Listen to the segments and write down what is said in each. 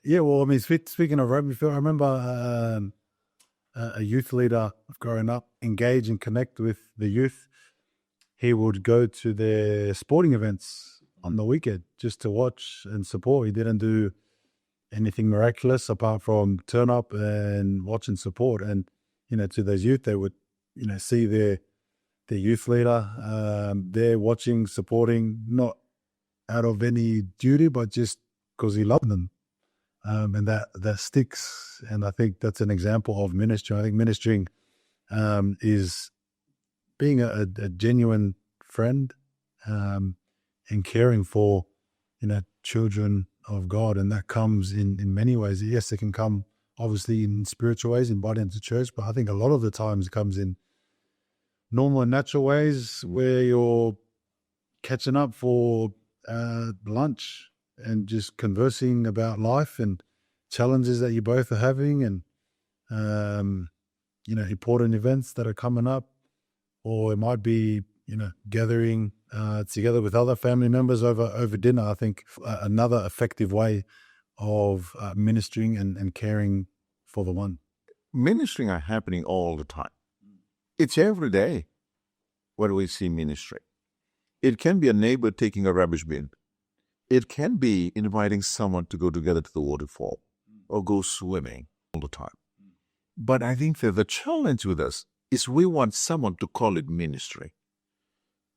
Yeah, well, I mean, speaking of rugby, Phil, I remember a youth leader of growing up engage and connect with the youth. He would go to their sporting events on the weekend just to watch and support. He didn't do anything miraculous apart from turn up and watch and support. And, to those youth, they would, see their youth leader there watching, supporting, not out of any duty, but just because he loved them. And that sticks. And I think that's an example of ministry. I think ministering is being a genuine friend and caring for, children of God. And that comes in many ways. Yes, it can come obviously in spiritual ways, invited into church, but I think a lot of the times it comes in normal and natural ways where you're catching up for lunch and just conversing about life and challenges that you both are having and, important events that are coming up. Or it might be, gathering together with other family members over dinner. I think another effective way of ministering and caring for the one. Ministering are happening all the time. It's every day where we see ministry. It can be a neighbor taking a rubbish bin. It can be inviting someone to go together to the waterfall or go swimming all the time. But I think that the challenge with us is we want someone to call it ministry.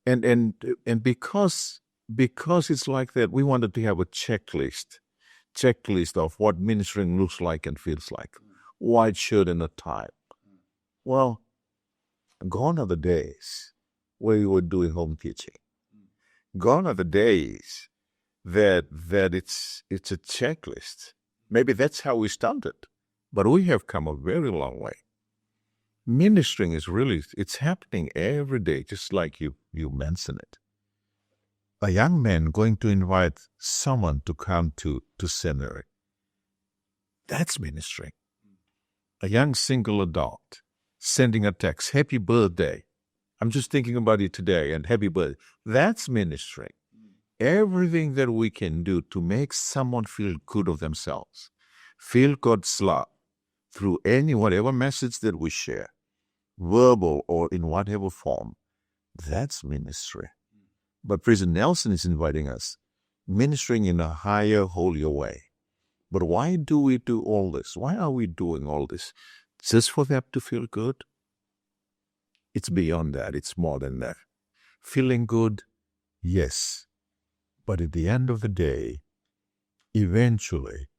And because it's like that, we wanted to have a checklist of what ministering looks like and feels like. White shirt and a tie. Well, gone are the days where we were doing home teaching. Gone are the days that it's a checklist. Maybe that's how we started, but we have come a very long way. Ministering is it's happening every day, just like you mentioned it. A young man going to invite someone to come to seminary. That's ministering. A young single adult sending a text, happy birthday. I'm just thinking about it today and happy birthday. That's ministering. Everything that we can do to make someone feel good of themselves, feel God's love through whatever message that we share, verbal or in whatever form, that's ministry. But President Nelson is inviting us, ministering in a higher, holier way. But why do we do all this? Why are we doing all this? Just for them to feel good? It's beyond that. It's more than that. Feeling good, yes. But at the end of the day, eventually,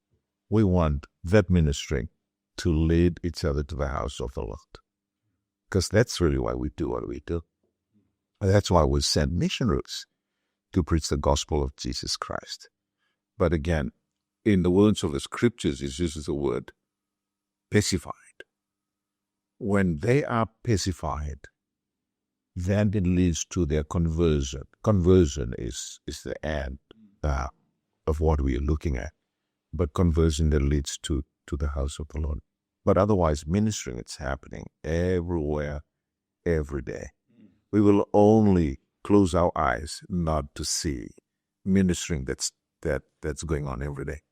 we want that ministry to lead each other to the house of the Lord. Because that's really why we do what we do. And that's why we send missionaries to preach the gospel of Jesus Christ. But again, in the words of the scriptures, it uses the word pacified. When they are pacified, then it leads to their conversion. Conversion is the end of what we are looking at. But conversion that leads to the house of the Lord. But otherwise, ministering, it's happening everywhere, every day. We will only close our eyes not to see ministering that's going on every day.